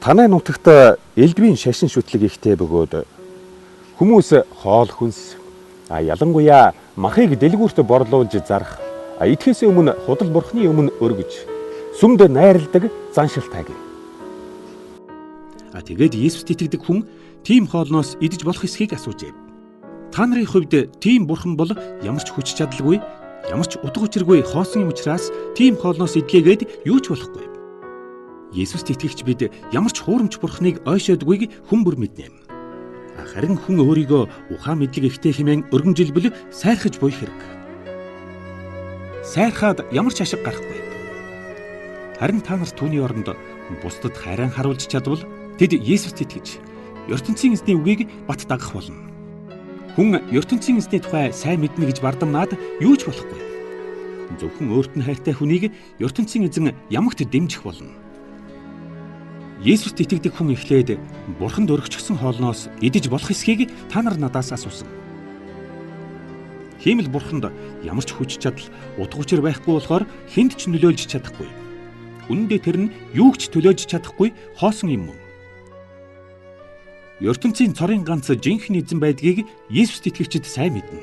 Танай нутагт элдвийн шашин шүтлэг ихтэй бөгөөд хүмүүс хоол хүнс ялангуяа махыг дэлгүүрт борлуулж зарах идэхээс өмнө худал бурхны өмнө өргөж сүмд найрладаг заншилтай гин. Тэгээд Есүст итгэдэг хүн тийм хоолноос идэж болох эсхийг асуужээ. Та нарын хувьд тийм бурхан бол ямар ч хүч чадалгүй, ямар ч утга учиргүй хоосон юм учраас тийм хоолноос идлээгээд юу ч болохгүй. Есүст итгэгч бид ямар ч хуурамч бурханыг ойшоодгүйг хүн бүр мэднэ. Харин хүн өөрийгөө ухаан мэдлэг ихтэй хэмээн өргөмжилбэл сайрхаж буй хэрэг. Сайрхаад ямар ч ашиг гарахгүй. Харин та нар түүний оронд бусдад хайран харуулж чадвал тэд Есүст итгэж ертөнцийн эзний үгийг бат дагах болно. Хүн ертөнцийн эзний тухай сайн мэднэ гэж бардамнаад юу ч болохгүй. Зөвхөн өөрт нь хайртай хүнийг ертөнцийн эзэн ямагт дэмжих болно. Есүст итгэдэг хүн эхлээд бурханд өргөчсөн хоолноос идэж болох эсхийг та нар надаас асуусан. Хиймэл бурханд ямар ч хүч чадал, утга учир байхгүй болохоор хэнд ч нөлөөлж чадахгүй. Үнэн дээр тэр нь юу ч төлөөж чадахгүй хоосон юм мөн. ертөнцийн цорын ганц жинхэнэ эзэн байдгийг Есүст итгэгчид сайн мэднэ.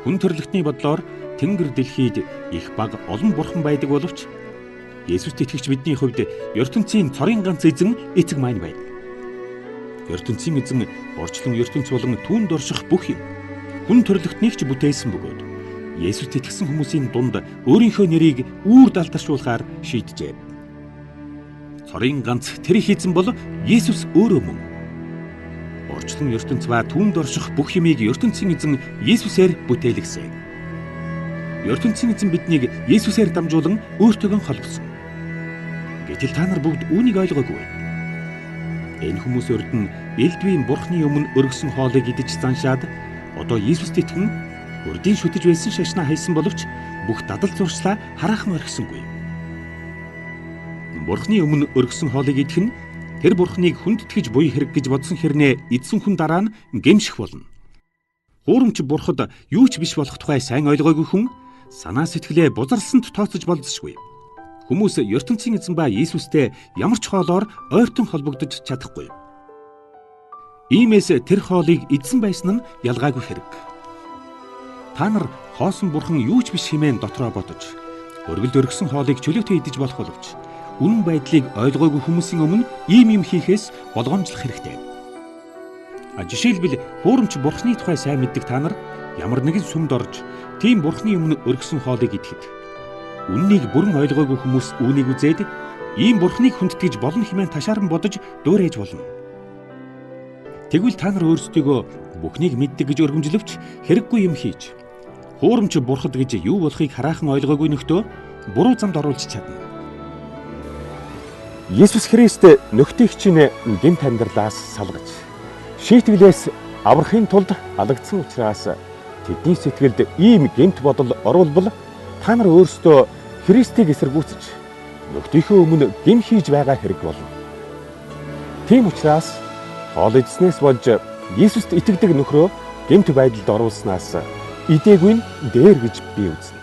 Хүн төрлөختний бодлоор Тэнгэр дэлхийд их баг олон бурхан байдаг боловч Есүст итгэгч бидний хувьд ертөнцийн цорын ганц эзэн эцэг маань байна. ертөнцийн эзэн орчлон ертөнц болон түүнд орших бүх юм хүн төрлөختнийг ч бүтээсэн бөгөөд Есүст итгэсэн хүмүүсийн дунд өөрийнхөө нэрийг үүр далдаршуулахаар шийджээ. Цорын ганц тэр их эзэн бол Есүс өөрөө мөн. Орчлон ертөнц ба түүнд орших бүх юмыг ертөнцийн эзэн Есүсээр бүтээлгсэн. ертөнцийн эзэн биднийг Есүсээр дамжуулан өөртөөгөө холбосон. Гэтэл та нар бүгд үүнийг ойлгоогүй байна. Энэ хүмүүс урд нь элдвийн бурхны өмнө өргөсөн хоолыг идэж заншаад одоо Есүст итгэн урдын шүтэж байсан шашнаа хайсан боловч бүх дадал зуршлаа хараахан орхисонгүй. Бурхны өмнө өргөсөн хоолыг идэх нь тэр бурхныг хүндэтгэж буй хэрэг гэж бодсон хэрнээ эдсэн хүн дараа нь гэмших болно. Хуурамч бурхад юу ч биш болох тухай сайн ойлгоогүй хүн санаа сэтгэлээ бузарлсанд тооцож болзошгүй. Хүмүүс ертөнцийн эзэн ба Есүстэй ямар ч хоолоор ойртон холбогдож чадахгүй. Иймээс тэр хоолыг эзэн байсан нь ялгаагүй хэрэг. Та нар хоосон бурхан юу ч биш хэмээн дотроо бодож өргөлд өргөсөн хоолыг чөлөөтэй идэж болох боловч үнэн байдлыг ойлгоогүй хүмүүсийн өмнө ийм юм хийхээс болгоомжлох хэрэгтэй. Жишээлбэл хуурамч бурхны тухай сайн мэддэг та нар ямар нэгэн сүмд орж тийм бурхны өмнө өргөсөн хоолыг идэхэд үннийг бүрэн ойлгоогүй хүмүүс үүнийг үзээд ийм бурхныг хүндэтгэж болно хэмээн ташааран бодож дөөрэж болно. Тэгвэл та нар өөрсдийгөө бүхнийг мэддэг гэж өргөмжлөвч хэрэггүй юм хийж хуурамч бурхад гэж юу болохыг хараахан ойлгоогүй нөхдөө буруу замд оруулж чадна. Есүс Христ нөхдөгчийн гэмт амьдралаас салгаж шийтгэлээс аврахын тулд алагдсан учраас тэдний сэтгэлд ийм гэмт бодол оруулбал та нар өөрсдөө Христийг эсэргүүцэж нөхдийнхөө өмнө гэм хийж байгаа хэрэг болно. Тийм учраас хоол идснээс болж Есүст итгэдэг нөхрөө гэмт байдалд оруулснаас идээгүй нь дээр гэж би үзнэ.